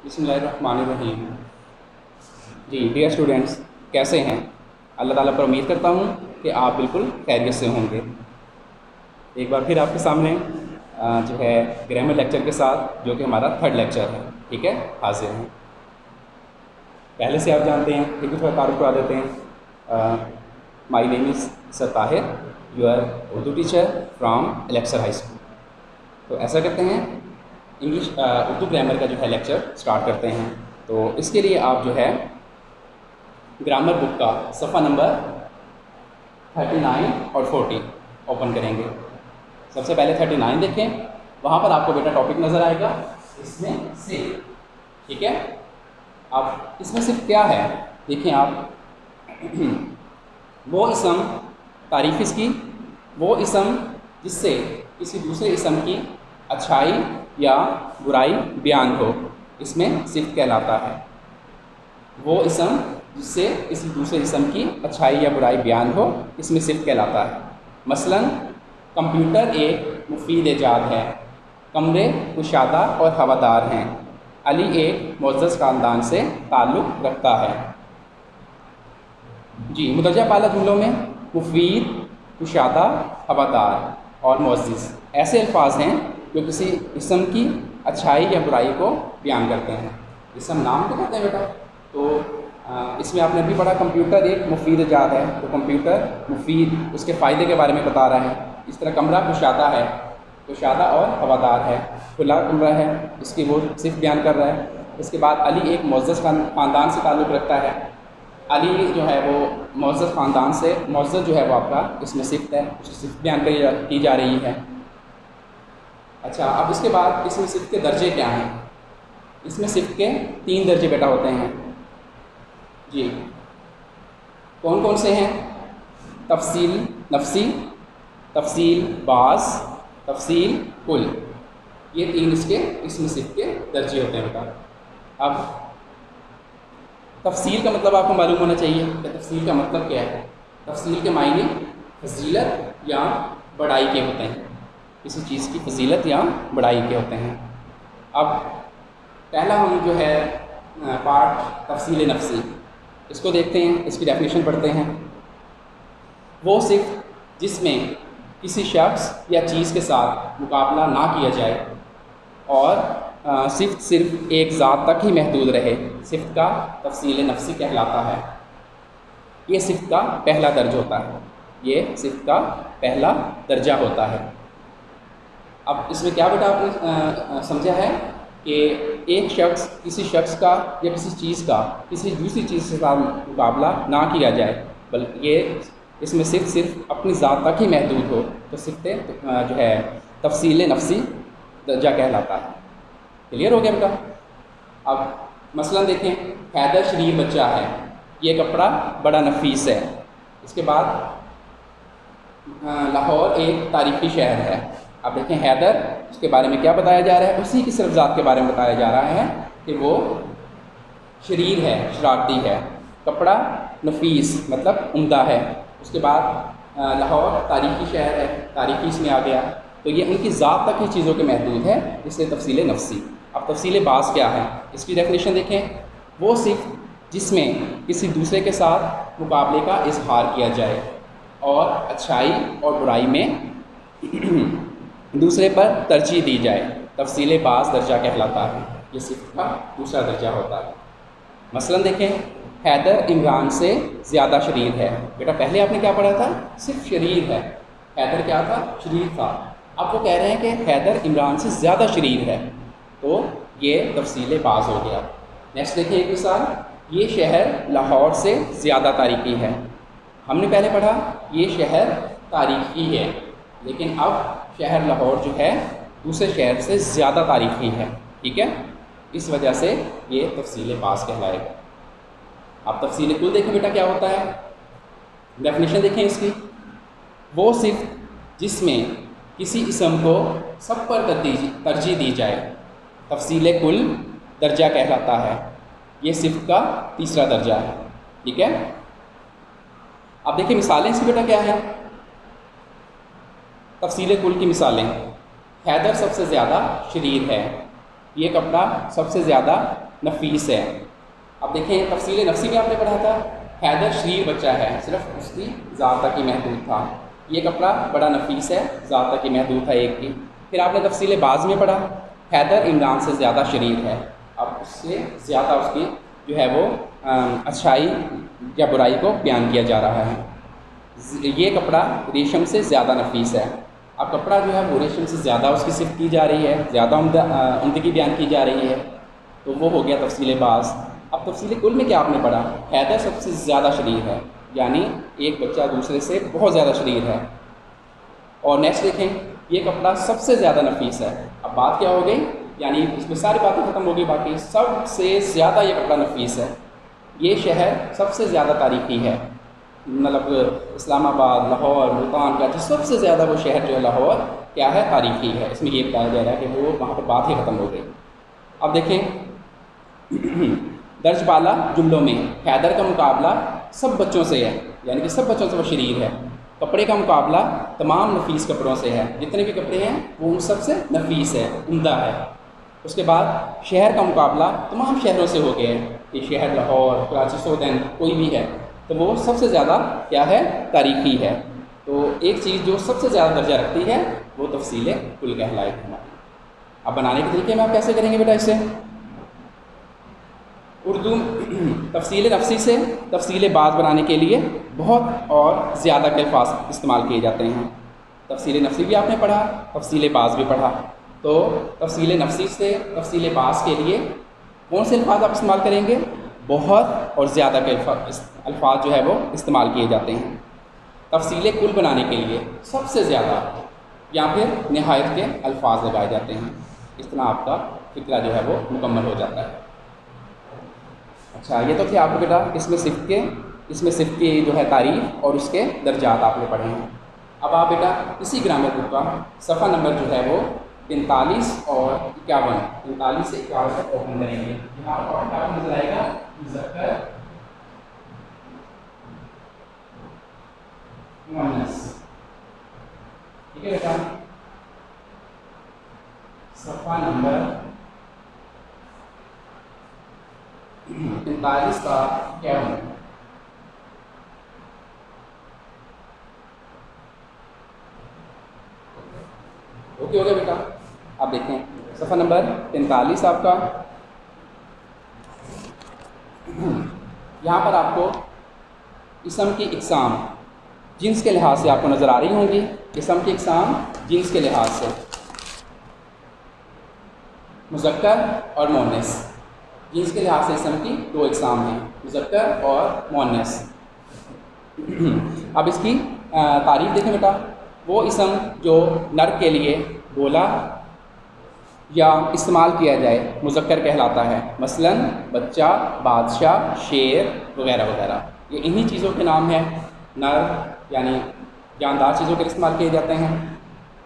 بسم اللہ الرحمن الرحیم۔ جی ڈیئر اسٹوڈینٹس، کیسے ہیں؟ اللہ تعالیٰ پر امید کرتا ہوں کہ آپ بالکل خیریت سے ہوں گے۔ ایک بار پھر آپ کے سامنے جو ہے گرامر لیکچر کے ساتھ، جو کہ ہمارا 3rd لیکچر ہے، ٹھیک ہے، حاضر ہیں۔ پہلے سے آپ جانتے ہیں، پھر بھی تھوڑا تعارف کرا دیتے ہیں۔ My name is sir Tahir, your Urdu teacher from Elixir high school. تو ایسا کرتے ہیں، انگلش اردو گرامر کا جو ہے لیکچر سٹارٹ کرتے ہیں۔ تو اس کے لیے آپ جو ہے گرامر بک کا صفحہ نمبر 39 اور 40 اوپن کریں گے۔ سب سے پہلے 39 دیکھیں، وہاں پر آپ کو بیٹا ٹاپک نظر آئے گا، اس میں صرف، ٹھیک ہے۔ اب اس میں صرف کیا ہے دیکھیں آپ، وہ اسم، تعریف اس کی، وہ اسم جس سے کسی دوسرے اسم کی اچھائی یا برائی بیان ہو، اس میں صفت کہلاتا ہے۔ وہ اسم جس سے کسی دوسرے اسم کی اچھائی یا برائی بیان ہو، اس میں صفت کہلاتا ہے۔ مثلاً کمپیوٹر ایک مفید ایجاد ہے، کمرے کشادہ اور ہوادار ہیں، علی ایک معزز خاندان سے تعلق رکھتا ہے۔ جی مدرجہ بالا جملوں میں مفید، کشادہ، ہوادار اور معزز ایسے الفاظ ہیں جو کسی اسم کی اچھائی یا برائی کو بیان کرتے ہیں۔ اسم نام کو کہتے ہیں بیٹا، تو اس میں آپ نے بھی پڑھا کمپیوٹر ایک مفید ایجاد ہے، تو کمپیوٹر مفید، اس کے فائدے کے بارے میں بتا رہا ہے۔ اس طرح کمرہ کشادہ ہے، کشادہ اور ہوادار ہے، کھلا کمرہ ہے، اس کی وہ صفت بیان کر رہا ہے۔ اس کے بعد علی ایک معزز خاندان سے تعلق رکھتا ہے، علی جو ہے وہ معزز خاندان سے، معزز جو ہے وہ آپ کا اس میں صفت ہے، اس کی صفت بیان کی جا رہی ہے۔ اچھا، اب اس کے بعد اس میں صفت کے درجے کیا ہیں؟ اس میں صفت کے 3 درجے بیٹا ہوتے ہیں۔ جی کون کون سے ہیں؟ تفصیل نفسی، تفصیل بعض، تفصیل کل، یہ 3 اس میں صفت کے درجے ہوتے ہیں بیٹا۔ اب تفصیل کا مطلب آپ کو معلوم ہونا چاہیے کہ تفصیل کا مطلب کیا ہے۔ تفصیل کے معنی فضیلت یا بڑائی کے ہوتے ہیں، کسی چیز کی فضیلت یا بڑائی کے ہوتے ہیں۔ اب پہلا ہم جو ہے پارٹ تفصیل نفسی، اس کو دیکھتے ہیں، اس کی ڈیفینیشن پڑھتے ہیں۔ وہ صفت جس میں کسی شخص یا چیز کے ساتھ مقابلہ نہ کیا جائے اور صفت صرف ایک ذات تک ہی محدود رہے، صفت کا تفصیل نفسی کہلاتا ہے۔ یہ صفت کا پہلا درج ہوتا ہے، یہ صفت کا پہلا درجہ ہوتا ہے۔ اب اس میں کیا بیٹا آپ نے سمجھا ہے کہ ایک شخص، کسی شخص کا یا کسی چیز کا کسی دوسری چیز کے ساتھ مقابلہ نہ کیا جائے، بلکہ یہ اس میں صرف اپنی ذات تک ہی محدود ہو، تو صفت جو ہے تفصیل نفسی درجہ کہلاتا ہے۔ کلیئر ہو گیا بیٹا؟ اب مثلا دیکھیں، حیدر شریف بچہ ہے، یہ کپڑا بڑا نفیس ہے۔ اس کے بعد لاہور ایک تاریخی شہر ہے۔ اب دیکھیں حیدر، اس کے بارے میں کیا بتایا جا رہا ہے؟ اسی کی صرف ذات کے بارے میں بتایا جا رہا ہے کہ وہ شریر ہے، شرارتی ہے۔ کپڑا نفیس مطلب عمدہ ہے۔ اس کے بعد لاہور تاریخی شہر ہے، تاریخی اس میں آ گیا، تو یہ ان کی ذات تک ہی چیزوں کے محدود ہے، اس لیے تفصیل نفسی۔ اب تفصیل بعض کیا ہے؟ اس کی ڈیفینیشن دیکھیں، وہ صفت جس میں کسی دوسرے کے ساتھ مقابلے کا اظہار کیا جائے اور اچھائی اور برائی میں دوسرے پر ترجیح دی جائے، تفصیل بعض درجہ کہلاتا ہے، یہ صفت کا دوسرا درجہ ہوتا ہے۔ مثلا دیکھیں، حیدر عمران سے زیادہ شریر ہے۔ بیٹا پہلے آپ نے کیا پڑھا تھا؟ صرف شریر ہے، حیدر کیا تھا؟ شریر تھا۔ اب وہ کہہ رہے ہیں کہ حیدر عمران سے زیادہ شریر ہے، تو یہ تفصیل بعض ہو گیا۔ نیکسٹ دیکھیں ایک مثال، یہ شہر لاہور سے زیادہ تاریخی ہے۔ ہم نے پہلے پڑھا یہ شہر تاریخی ہے، لیکن اب شہر لاہور جو ہے دوسرے شہر سے زیادہ تاریخی ہے، ٹھیک ہے، اس وجہ سے یہ تفصیل بعض کہلائے گا۔ اب تفصیل کل دیکھیں بیٹا کیا ہوتا ہے، ڈیفینیشن دیکھیں اس کی، وہ صفت جس میں کسی اسم کو سب پر ترجیح دی جائے، تفصیل کل درجہ کہلاتا ہے، یہ صفت کا تیسرا درجہ ہے، ٹھیک ہے۔ اب دیکھیں مثالیں اس کی بیٹا کیا ہے، تفصیل کل کی مثالیں، حیدر سب سے زیادہ شریر ہے، یہ کپڑا سب سے زیادہ نفیس ہے۔ اب دیکھیں تفصیل نفسی میں آپ نے پڑھا تھا، حیدر شریر بچہ ہے، صرف اس کی ذات تک ہی محدود تھا، یہ کپڑا بڑا نفیس ہے، ذات تک ہی محدود تھا ایک کی۔ پھر آپ نے تفصیل باز میں پڑھا، حیدر عمران سے زیادہ شریر ہے، اب اس سے زیادہ اس کی جو ہے وہ اچھائی یا برائی کو بیان کیا جا رہا ہے۔ یہ کپڑا ریشم سے زیادہ نفیس ہے، اب کپڑا جو ہے وہ ریشم سے زیادہ اس کی صفت کی جا رہی ہے، زیادہ عمدگی بیان کی جا رہی ہے، تو وہ ہو گیا تفصیل باز۔ اب تفصیل کل میں کیا آپ نے پڑھا، حیدر سب سے زیادہ شریر ہے، یعنی ایک بچہ دوسرے سے بہت زیادہ شریر ہے۔ اور نیکسٹ دیکھیں، یہ کپڑا سب سے زیادہ نفیس ہے، اب بات کیا ہو گئی، یعنی اس میں ساری باتیں ختم ہو گئی، باقی سب سے زیادہ یہ کپڑا نفیس ہے، یہ شہر سب سے زیادہ تاریخی ہے، مطلب اسلام آباد، لاہور، ملتان کا سب سے زیادہ وہ شہر جو ہے لاہور کیا ہے، تاریخی ہے، اس میں یہ بتایا جا رہا ہے کہ وہ وہاں پر بات ہی ختم ہو گئی۔ اب دیکھیں درج بالا جملوں میں حیدر کا مقابلہ سب بچوں سے ہے، یعنی کہ سب بچوں سے وہ شریر ہے، کپڑے کا مقابلہ تمام نفیس کپڑوں سے ہے، جتنے بھی کپڑے ہیں وہ ان سب سے نفیس ہے، عمدہ ہے۔ اس کے بعد شہر کا مقابلہ تمام شہروں سے ہو گیا ہے، کہ شہر لاہور، کراچی، سودین کوئی بھی ہے تو وہ سب سے زیادہ کیا ہے، تاریخی ہے۔ تو ایک چیز جو سب سے زیادہ درجہ رکھتی ہے وہ تفصیل کل کہلائے گی۔ اب بنانے کے طریقے میں آپ کیسے کریں گے بیٹا اسے، اردو تفصیل نفسی سے تفصیل باز بنانے کے لیے بہت اور زیادہ کے الفاظ استعمال کیے جاتے ہیں۔ تفصیل نفسی بھی آپ نے پڑھا، تفصیل باز بھی پڑھا، تو تفصیل نفسی سے تفصیل باز کے لیے کون سے الفاظ آپ استعمال کریں گے، بہت اور زیادہ کے الفاظ جو ہے وہ استعمال کیے جاتے ہیں۔ تفصیل کل بنانے کے لیے سب سے زیادہ یا پھر نہایت کے الفاظ لگائے جاتے ہیں، اس طرح آپ کا فکرہ جو ہے وہ مکمل ہو جاتا ہے۔ اچھا، یہ تو تھے آپ کو بیٹا اس میں صفت کی جو ہے تعریف اور اس کے درجات آپ نے پڑھے ہیں۔ اب آپ بیٹا اسی گرامر بک کا صفحہ نمبر جو ہے وہ 45 اور 51، 45 سے 51 تک اوپن کریں گے۔ یہاں پر آپ کو نظر آئے گا مذکر مؤنث، ٹھیک ہے بیٹا، صفحہ نمبر 45 کا 51۔ اوکے ہو گیا بیٹا، آپ دیکھیں صفحہ نمبر 45 آپ کا، یہاں پر آپ کو اسم کی اقسام جنس کے لحاظ سے آپ کو نظر آ رہی ہوں گی، اسم کی اقسام جنس کے لحاظ سے، مذکر اور مؤنث، جنس کے لحاظ سے اسم کی دو اقسام ہیں، مذکر اور مؤنث۔ اب اس کی تعریف دیکھیں بیٹا، وہ اسم جو نر کے لیے بولا یا استعمال کیا جائے مذکر کہلاتا ہے، مثلا بچہ، بادشاہ، شیر وغیرہ وغیرہ، یہ انہی چیزوں کے نام ہیں، نر یعنی جاندار چیزوں کے استعمال کیے جاتے ہیں،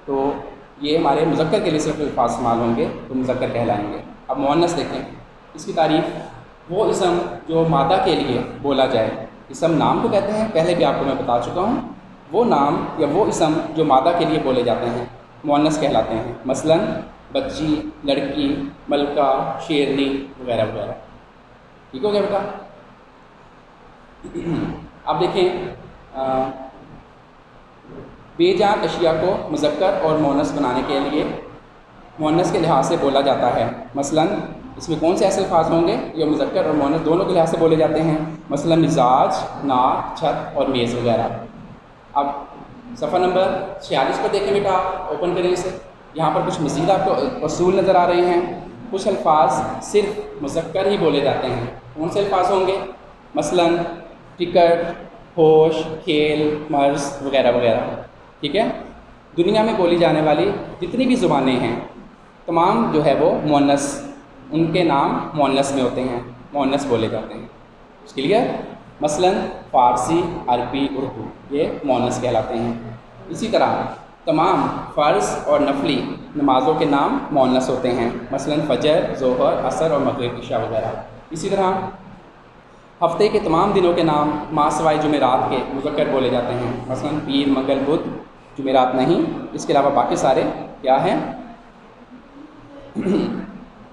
تو یہ ہمارے مذکر کے لیے صرف الفاظ استعمال ہوں گے تو مذکر کہلائیں گے۔ اب مؤنث دیکھیں، اس کی تعریف وہ اسم جو مادہ کے لیے بولا جائے، اسم نام کو کہتے ہیں، پہلے بھی آپ کو میں بتا چکا ہوں، وہ نام یا وہ اسم جو مادہ کے لیے بولے جاتے ہیں مؤنث کہلاتے ہیں، مثلا بچی، لڑکی، ملکہ، شیرنی وغیرہ وغیرہ، ٹھیک ہو گیا بیٹا۔ اب دیکھیں بے جان اشیاء کو مذکر اور مؤنث بنانے کے لیے مؤنث کے لحاظ سے بولا جاتا ہے، مثلا اس میں کون سے ایسے الفاظ ہوں گے جو مذکر اور مؤنث دونوں کے لحاظ سے بولے جاتے ہیں، مثلا مزاج، ناک، چھت اور میز وغیرہ۔ اب صفحہ نمبر 46 پر دیکھیں بیٹا، اوپن کریں اسے، یہاں پر کچھ مزید آپ کو اصول نظر آ رہے ہیں، کچھ الفاظ صرف مذکر ہی بولے جاتے ہیں، کون سے الفاظ ہوں گے، مثلا ٹکٹ، ہوش، کھیل، مرض وغیرہ وغیرہ، ٹھیک ہے۔ دنیا میں بولی جانے والی جتنی بھی زبانیں ہیں تمام جو ہے وہ مؤنث، ان کے نام مؤنث میں ہوتے ہیں، مؤنث بولے جاتے ہیں، اس کے لیے مثلا فارسی، عربی، اردو یہ مؤنث کہلاتے ہیں۔ اسی طرح تمام فرض اور نفلی نمازوں کے نام مؤنث ہوتے ہیں، مثلا فجر، ظہر، عصر اور مغرب، عشاء وغیرہ۔ اسی طرح ہفتے کے تمام دنوں کے نام ما سوائے جمعرات کے مذکر بولے جاتے ہیں، مثلا پیر، منگل، بدھ، جمعرات نہیں، اس کے علاوہ باقی سارے کیا ہیں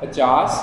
50,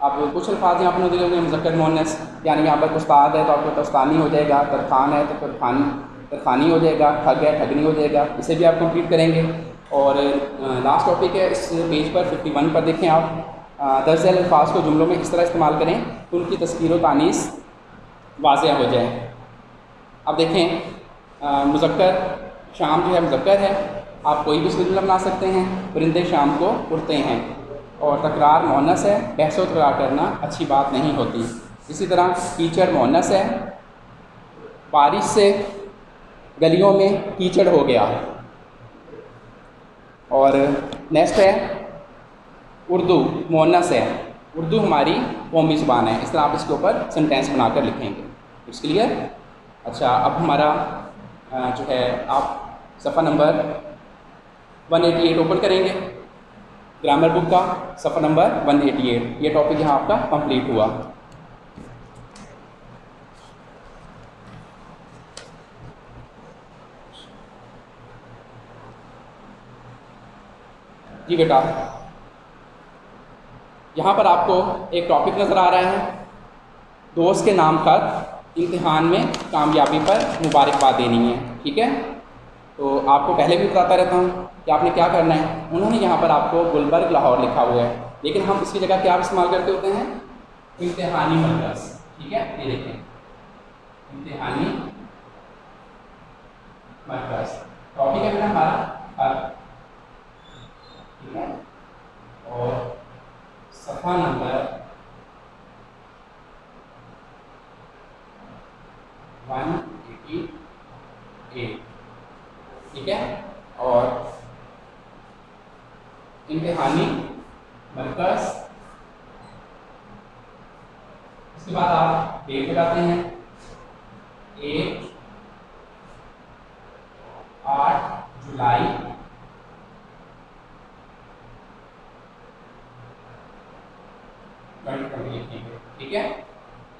اب کچھ الفاظ یہاں پر نظر ہوئے مذکر مؤنث، یعنی یہاں پر استاد ہے تو آپ کو استانی ہو جائے گا، ترخان ہے تو ترخانی ہو جائے گا، ٹھگ ہے ٹھگنی ہو جائے گا، اسے بھی آپ کمپلیٹ کریں گے۔ اور لاسٹ ٹاپک ہے اس پیج پر 51 پر دیکھیں آپ، درج ذیل الفاظ کو جملوں میں اس طرح استعمال کریں کہ ان کی تذکیر و تانیث واضح ہو جائے۔ اب دیکھیں مذکر شام جو ہے مذکر ہے، آپ کوئی بھی اس میں جملہ بنا سکتے ہیں، پرندے شام کو اڑتے ہیں۔ اور تکرار مؤنث ہے، بحث و تکرار کرنا اچھی بات نہیں ہوتی۔ اسی طرح کیچڑ مؤنث ہے، بارش سے گلیوں میں کیچڑ ہو گیا۔ اور نیکسٹ ہے اردو مؤنث ہے، اردو ہماری قومی زبان ہے۔ اس طرح آپ اس کے اوپر سینٹینس بنا کر لکھیں گے۔ It's clear? اچھا، اب ہمارا جو ہے آپ صفحہ نمبر 188 اوپن کریں گے، گرامر بک کا صفحہ نمبر 188۔ یہ ٹاپک یہاں آپ کا کمپلیٹ ہوا۔ جی بیٹا، یہاں پر آپ کو ایک ٹاپک نظر آ رہا ہے، دوست کے نام خط امتحان میں کامیابی پر مبارکباد دینی ہے، ٹھیک ہے؟ تو آپ کو پہلے بھی بتاتا رہتا ہوں کہ آپ نے کیا کرنا ہے۔ انہوں نے یہاں پر آپ کو گلبرگ لاہور لکھا ہوا ہے، لیکن ہم اس کی جگہ کیا استعمال کرتے ہوتے ہیں؟ امتحانی مرکز، ٹھیک ہے؟ یہ دیکھیں امتحانی مرکز ٹاپک ہے میرا ہمارا، ٹھیک ہے؟ اور صفحہ نمبر 188، ٹھیک ہے؟ اور امتحانی مرکز، اس کے بعد آپ ڈیٹ لگاتے ہیں 8 جولائی 2020، ٹھیک ہے؟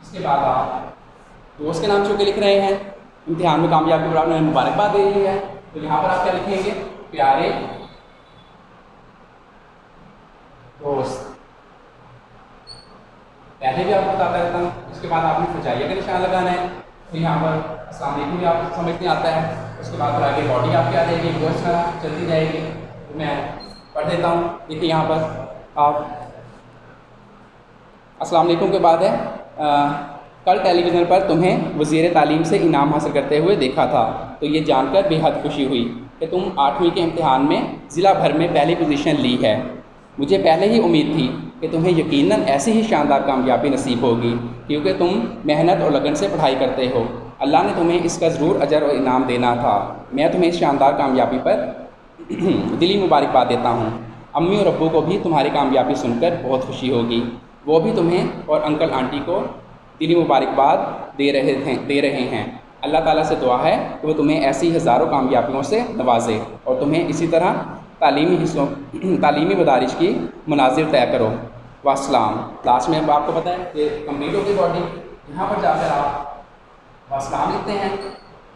اس کے بعد آپ دوست کے نام چونکہ لکھ رہے ہیں، امتحان میں کامیابی پر آپ نے مبارکباد دے رہی ہے، تو یہاں پر آپ کیا لکھیں گے؟ پیارے دوست، پہلے بھی آپ کو بتاتا رہتا ہوں۔ اس کے بعد آپ نے فجائیہ کا نشان لگانا ہے، تو یہاں پر السلام علیکم بھی آپ سمجھ میں آتا ہے۔ اس کے بعد پھر آگے باڈی آپ کی آ جائے گی، گوشت چلتی جائے گی۔ تو میں پڑھ دیتا ہوں، دیکھیے یہاں پر آپ السلام علیکم کے بعد ہے کل ٹیلی ویژن پر تمہیں وزیر تعلیم سے انعام حاصل کرتے ہوئے دیکھا تھا، تو یہ جان کر بے حد خوشی ہوئی کہ تم 8ویں کے امتحان میں ضلع بھر میں پہلی پوزیشن لی ہے۔ مجھے پہلے ہی امید تھی کہ تمہیں یقیناً ایسی ہی شاندار کامیابی نصیب ہوگی، کیونکہ تم محنت اور لگن سے پڑھائی کرتے ہو۔ اللہ نے تمہیں اس کا ضرور اجر اور انعام دینا تھا۔ میں تمہیں اس شاندار کامیابی پر دلی مبارکباد دیتا ہوں۔ امی اور ابو کو بھی تمہاری کامیابی سن کر بہت خوشی ہوگی، وہ بھی تمہیں اور انکل آنٹی کو دلی مبارکباد دے رہے ہیں۔ اللہ تعالیٰ سے دعا ہے کہ وہ تمہیں ایسی ہزاروں کامیابیوں سے نوازے اور تمہیں اسی طرح تعلیمی مدارج کی مناظر طے کرو۔ واسلام، لاسٹ میں آپ کو پتہ ہے کہ کمپلیٹ ہوگی باڈی، یہاں پر جا کر آپ واسلام لکھتے ہیں،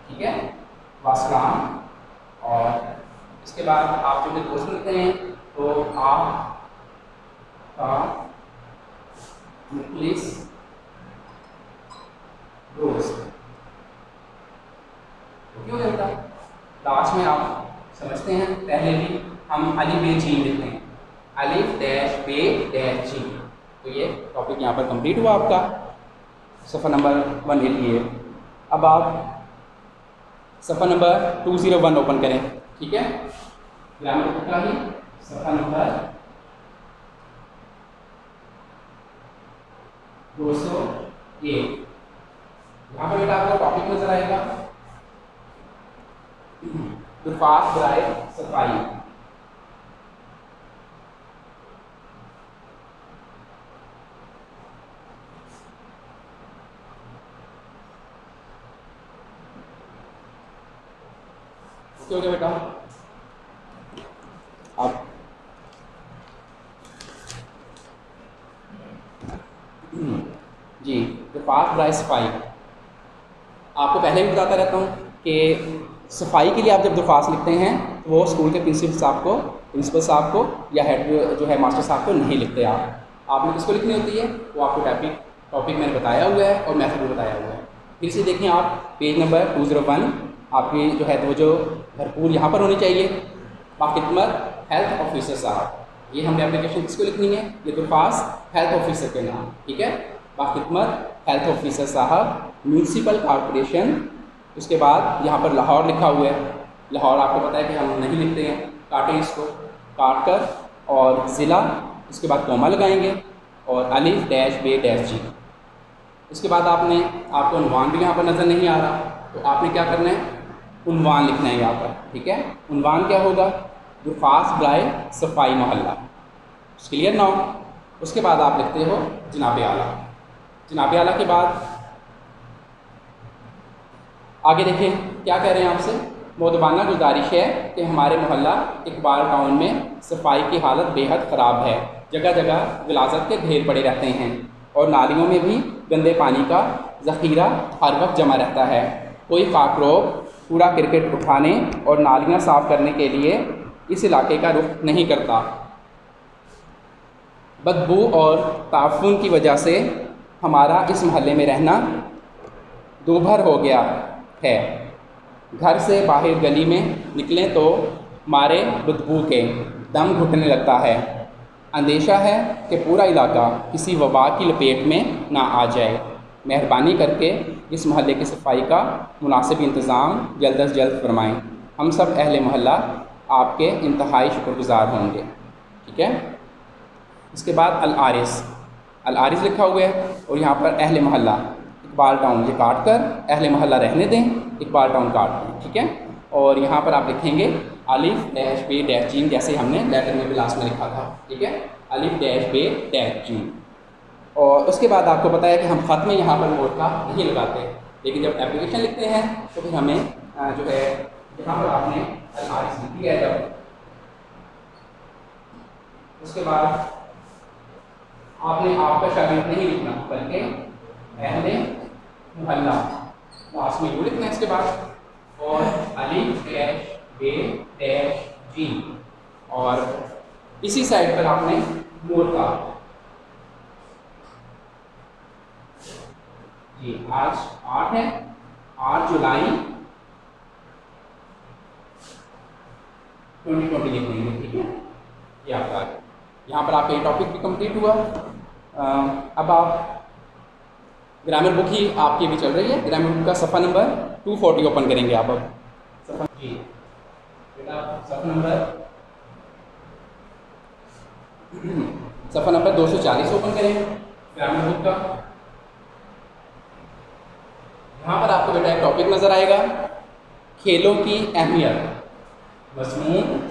ٹھیک ہے؟ واسلام، اور اس کے بعد آپ جو دوست لکھتے ہیں تو آپ کا مخلص دوست، کیوں ہوتا ہے؟ لاسٹ میں آپ سمجھتے ہیں، پہلے بھی ہم الف بے جیم لکھتے ہیں، الف ڈیش بے ڈیش جیم۔ تو یہ ٹاپک یہاں پر کمپلیٹ ہوا آپ کا، صفحہ نمبر 188۔ اب آپ صفحہ نمبر 201 اوپن کریں، ٹھیک ہے؟ گرامر بک کا ہی صفحہ نمبر 201۔ یہاں پر بیٹا آپ کو ٹاپک نظر آئے گا، درخواست برائے صفائی۔ اوکے بیٹا، آپ جی درخواست برائے صفائی، آپ کو پہلے بھی بتاتا رہتا ہوں کہ صفائی کے لیے آپ جب درخواست لکھتے ہیں وہ اسکول کے پرنسپل صاحب کو یا ہیڈ جو ہے ماسٹر صاحب کو نہیں لکھتے آپ نے کس کو لکھنی ہوتی ہے؟ وہ آپ کو ٹاپک میں نے بتایا ہوا ہے اور میتھڈ بھی بتایا ہوا ہے. پھر سے دیکھیں آپ پیج نمبر 201 آپ کی جو ہے وہ جو بھرپور یہاں پر ہونی چاہیے. باخدمت ہیلتھ آفیسر صاحب, یہ ہم نے اپلیکیشن کس کو لکھنی ہے؟ یہ درخواست ہیلتھ آفیسر کے نام, ٹھیک ہے. باخدمت ہیلتھ آفیسر صاحب, میونسپل کارپوریشن. اس کے بعد یہاں پر لاہور لکھا ہوا ہے. لاہور آپ کو پتہ ہے کہ ہم نہیں لکھتے ہیں, کاٹیں اس کو, کاٹ کر اور ضلع, اس کے بعد کوما لگائیں گے اور الف ڈیش بے ڈیش جی. اس کے بعد آپ کو عنوان بھی یہاں پر نظر نہیں آ رہا, تو آپ نے کیا کرنا ہے؟ عنوان لکھنا ہے یہاں پر, ٹھیک ہے. عنوان کیا ہوگا؟ درخواست برائے صفائی محلہ. Clear now. اس کے بعد آپ لکھتے ہو جناب اعلیٰ. جناب اعلیٰ کے بعد آگے دیکھیں کیا کہہ رہے ہیں آپ سے. مؤدبانہ گزارش ہے کہ ہمارے محلہ اقبال ٹاؤن میں صفائی کی حالت بے حد خراب ہے. جگہ جگہ غلاظت کے ڈھیر پڑے رہتے ہیں اور نالیوں میں بھی گندے پانی کا ذخیرہ ہر وقت جمع رہتا ہے. کوئی خاکروب کوڑا کرکٹ اٹھانے اور نالیاں صاف کرنے کے لیے اس علاقے کا رخ نہیں کرتا. بدبو اور تعفن کی وجہ سے ہمارا اس محلے میں رہنا دوبھر ہو گیا ہے. گھر سے باہر گلی میں نکلیں تو مارے بدبو کے دم گھٹنے لگتا ہے. اندیشہ ہے کہ پورا علاقہ کسی وبا کی لپیٹ میں نہ آ جائے. مہربانی کر کے اس محلے کی صفائی کا مناسب انتظام جلد از جلد فرمائیں. ہم سب اہل محلہ آپ کے انتہائی شکر گزار ہوں گے, ٹھیک ہے. اس کے بعد العارض. العارض لکھا ہوا ہے اور یہاں پر اہل محلہ اقبال ٹاؤن یہ کاٹ کر اہل محلہ رہنے دیں, اقبال ٹاؤن کاٹ دیں, ٹھیک ہے. اور یہاں پر آپ لکھیں گے الف ڈیش بے ڈیش جیم, جیسے ہم نے لیٹر میں بھی لاسٹ میں لکھا تھا, ٹھیک ہے. الف ڈیش بے ڈیش جیم. اور اس کے بعد آپ کو پتہ ہے کہ ہم خط میں یہاں پر موڈ کا نہیں لگاتے, لیکن جب اپلیکیشن لکھتے ہیں تو پھر ہمیں جو ہے یہاں پر آپ نے العارض لکھی ہے. جب اس کے بعد آپ نے آپ کا شاگرد نہیں لکھنا بلکہ اہل محلہ لاسٹ میں یوں لکھنا ہے. اس کے بعد اور الف ڈیش بے ڈیش جی, اور اسی سائڈ پر آپ نے مور کا جی. آج 8 ہے, 8 جولائی 2020 لکھ دیں گے, ٹھیک ہے. یہ آپ کا یہاں پر آپ کا یہ ٹاپک بھی کمپلیٹ ہوا. اب آپ گرامر بک ہی آپ کی بھی چل رہی ہے. گرامر بک کا صفحہ نمبر 240 اوپن کریں گے آپ. اب صفحہ جی بیٹا صفحہ نمبر 240 اوپن کریں گرامر بک کا. یہاں پر آپ کو بیٹا ایک ٹاپک نظر آئے گا, کھیلوں کی اہمیت. مضمون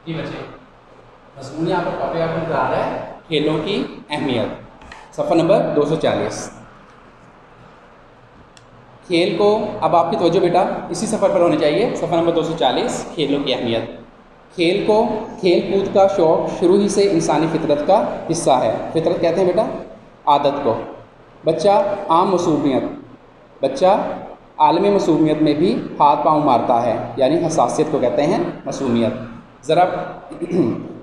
جی بچے, مضمون یہاں پر ٹاپک آپ کو نظر آ رہا ہے کھیلوں کی اہمیت. صفحہ نمبر 240. کھیل کو, اب آپ کی توجہ بیٹا اسی سفر پر ہونی چاہیے. صفحہ نمبر 240 کھیلوں کی اہمیت. کھیل کو, کھیل کود کا شوق شروع ہی سے انسانی فطرت کا حصہ ہے. فطرت کہتے ہیں بیٹا عادت کو. بچہ عالم معصومیت میں بھی ہاتھ پاؤں مارتا ہے, یعنی حساسیت کو کہتے ہیں معصومیت.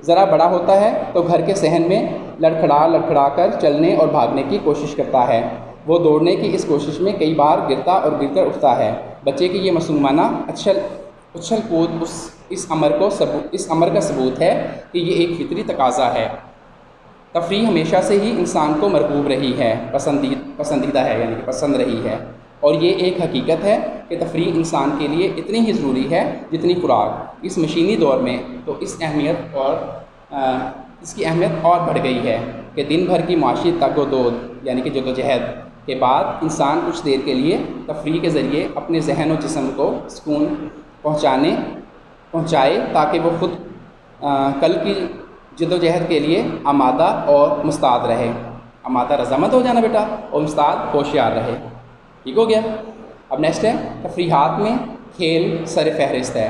ذرا بڑا ہوتا ہے تو گھر کے صحن میں لڑکھڑا کر چلنے اور بھاگنے کی کوشش کرتا ہے. وہ دوڑنے کی اس کوشش میں کئی بار گرتا اور گر کر اٹھتا ہے. بچے کی یہ معصومانہ اچھل کود اس امر کا ثبوت ہے کہ یہ ایک فطری تقاضا ہے. تفریح ہمیشہ سے ہی انسان کو مرغوب رہی ہے, پسندیدہ ہے, یعنی کہ پسند رہی ہے. اور یہ ایک حقیقت ہے کہ تفریح انسان کے لیے اتنی ہی ضروری ہے جتنی خوراک. اس مشینی دور میں تو اس کی اہمیت اور بڑھ گئی ہے کہ دن بھر کی معاشی تگ و دود, یعنی کہ جدوجہد کے بعد انسان کچھ دیر کے لیے تفریح کے ذریعے اپنے ذہن و جسم کو سکون پہنچائے تاکہ وہ خود کل کی جدوجہد کے لیے آمادہ اور مستعد رہے. آمادہ رضامند ہو جانا بیٹا, اور مستعد ہوشیار رہے. ٹھیک ہو گیا. اب نیکسٹ ہے تفریحات میں کھیل سر فہرست ہے.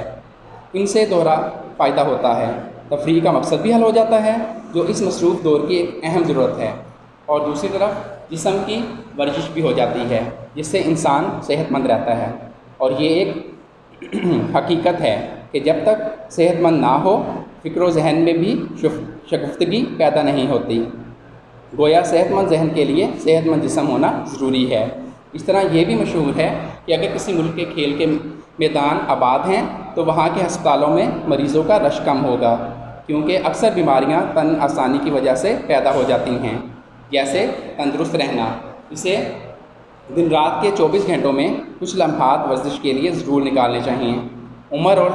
ان سے دوہرا فائدہ ہوتا ہے. تفریح کا مقصد بھی حل ہو جاتا ہے جو اس مصروف دور کی ایک اہم ضرورت ہے، اور دوسری طرف جسم کی ورزش بھی ہو جاتی ہے جس سے انسان صحت مند رہتا ہے۔ اور یہ ایک حقیقت ہے کہ جب تک صحت مند نہ ہو فکر و ذہن میں بھی شگفتگی پیدا نہیں ہوتی۔ گویا صحت مند ذہن کے لیے صحت مند جسم ہونا ضروری ہے۔ اس طرح یہ بھی مشہور ہے کہ اگر کسی ملک کے کھیل کے میدان آباد ہیں تو وہاں کے ہسپتالوں میں مریضوں کا رش کم ہوگا، کیونکہ اکثر بیماریاں تن آسانی کی وجہ سے پیدا ہو جاتی ہیں، جیسے تندرست رہنا۔ اسے دن رات کے 24 گھنٹوں میں کچھ لمحات ورزش کے لیے ضرور نکالنے چاہئیں۔ عمر اور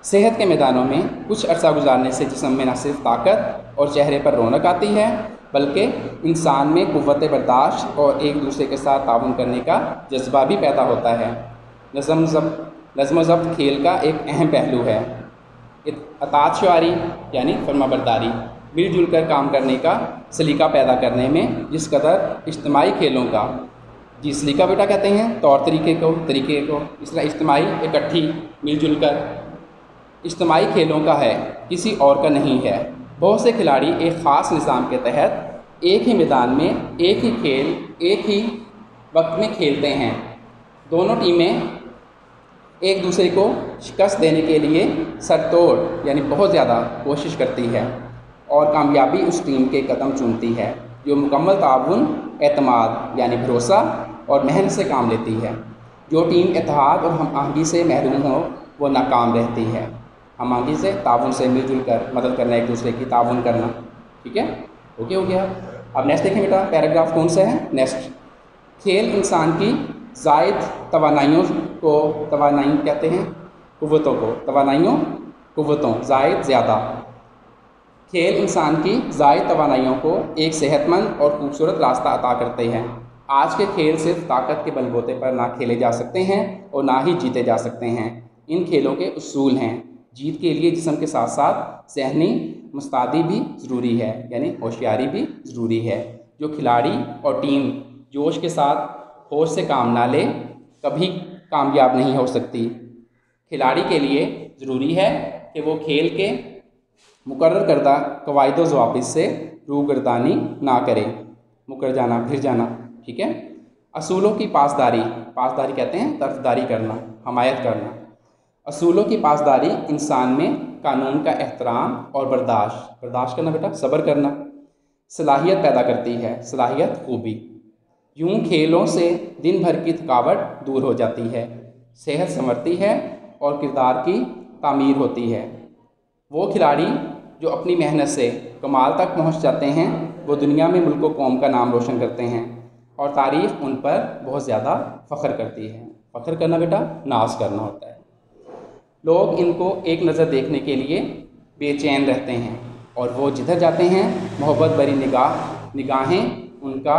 صحت کے میدانوں میں کچھ عرصہ گزارنے سے جسم میں نہ صرف طاقت اور چہرے پر رونق آتی ہے بلکہ انسان میں قوت برداشت اور ایک دوسرے کے ساتھ تعاون کرنے کا جذبہ بھی پیدا ہوتا ہے۔ نظم و ضبط کھیل کا ایک اہم پہلو ہے۔ اطاعت شعاری یعنی فرما برداری، مل جل کر کام کرنے کا سلیقہ پیدا کرنے میں جس قدر اجتماعی کھیلوں کا سلیقہ بیٹا کہتے ہیں طور طریقے کو، اس طرح اجتماعی اکٹھی مل جل کر اجتماعی کھیلوں کا ہے، کسی اور کا نہیں ہے۔ بہت سے کھلاڑی ایک خاص نظام کے تحت ایک ہی میدان میں ایک ہی کھیل ایک ہی وقت میں کھیلتے ہیں۔ دونوں ٹیمیں ایک دوسرے کو شکست دینے کے لیے سر توڑ یعنی بہت زیادہ کوشش کرتی ہے، اور کامیابی اس ٹیم کے قدم چنتی ہے جو مکمل تعاون، اعتماد یعنی بھروسہ اور محنت سے کام لیتی ہے۔ جو ٹیم اتحاد اور ہم آہنگی سے محروم ہو وہ ناکام رہتی ہے۔ ہم آہنگی سے، تعاون سے، مل جل کر مدد کرنا، ایک دوسرے کی تعاون کرنا، ٹھیک ہے، اوکے ہو گیا۔ اب نیکسٹ دیکھیں بیٹا، پیراگراف کون سا ہے؟ نیکسٹ، کھیل انسان کی زائد توانائیوں کو، توانائی کہتے ہیں قوتوں کو، قوتوں زائد زیادہ، کھیل انسان کی زائد توانائیوں کو ایک صحت مند اور خوبصورت راستہ عطا کرتے ہیں۔ آج کے کھیل صرف طاقت کے بل بوتے پر نہ کھیلے جا سکتے ہیں اور نہ ہی جیتے جا سکتے ہیں۔ ان کھیلوں کے اصول ہیں، جیت کے لیے جسم کے ساتھ ساتھ ذہنی مستعدی بھی ضروری ہے، یعنی ہوشیاری بھی ضروری ہے۔ جو کھلاڑی اور ٹیم جوش کے ساتھ ہوش سے کام نہ لے کبھی کامیاب نہیں ہو سکتی۔ کھلاڑی کے لیے ضروری ہے کہ وہ کھیل کے مقرر کردہ قواعد و ضوابط سے روگردانی نہ کرے، مکر جانا، پھر جانا، ٹھیک ہے۔ اصولوں کی پاسداری کہتے ہیں طرفداری کرنا، حمایت کرنا۔ اصولوں کی پاسداری انسان میں قانون کا احترام اور برداشت کرنا بیٹا، صبر کرنا، صلاحیت پیدا کرتی ہے، صلاحیت خوبی۔ یوں کھیلوں سے دن بھر کی تھکاوٹ دور ہو جاتی ہے، صحت سنورتی ہے اور کردار کی تعمیر ہوتی ہے۔ وہ کھلاڑی جو اپنی محنت سے کمال تک پہنچ جاتے ہیں وہ دنیا میں ملک و قوم کا نام روشن کرتے ہیں، اور تاریخ ان پر بہت زیادہ فخر کرتی ہے۔ فخر کرنا بیٹا ناز کرنا ہوتا ہے۔ لوگ ان کو ایک نظر دیکھنے کے لیے بے چین رہتے ہیں، اور وہ جدھر جاتے ہیں محبت بھری نگاہیں ان کا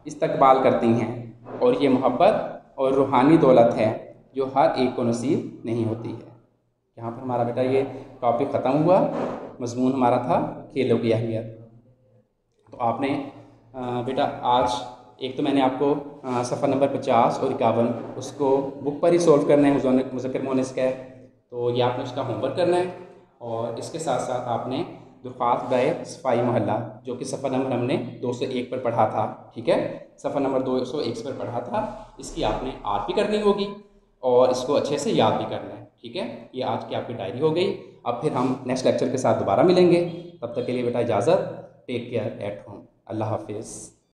استقبال کرتی ہیں، اور یہ محبت اور روحانی دولت ہے جو ہر ایک کو نصیب نہیں ہوتی ہے۔ یہاں پر ہمارا بیٹا یہ ٹاپک ختم ہوا، مضمون ہمارا تھا کھیلوں کی اہمیت۔ تو آپ نے بیٹا آج ایک تو میں نے آپ کو صفحہ نمبر 50 اور 51 اس کو بک پر ہی سولو کرنا ہے، مذکر مؤنث کا ہے، تو یہ آپ نے اس کا ہوم ورک کرنا ہے، اور اس کے ساتھ ساتھ آپ نے درخواست برائے صفائی محلہ جو کہ صفحہ نمبر ہم نے 201 پر پڑھا تھا، ٹھیک ہے، صفحہ نمبر 201 پر پڑھا تھا، اس کی آپ نے آرٹ بھی کرنی ہوگی اور اس کو اچھے سے یاد بھی کرنا ہے، ٹھیک ہے۔ یہ آج کی آپ کی ڈائری ہو گئی۔ اب پھر ہم نیکسٹ لیکچر کے ساتھ دوبارہ ملیں گے، تب تک کے لیے بیٹا اجازت، ٹیک کیئر ایٹ ہوم، اللہ حافظ۔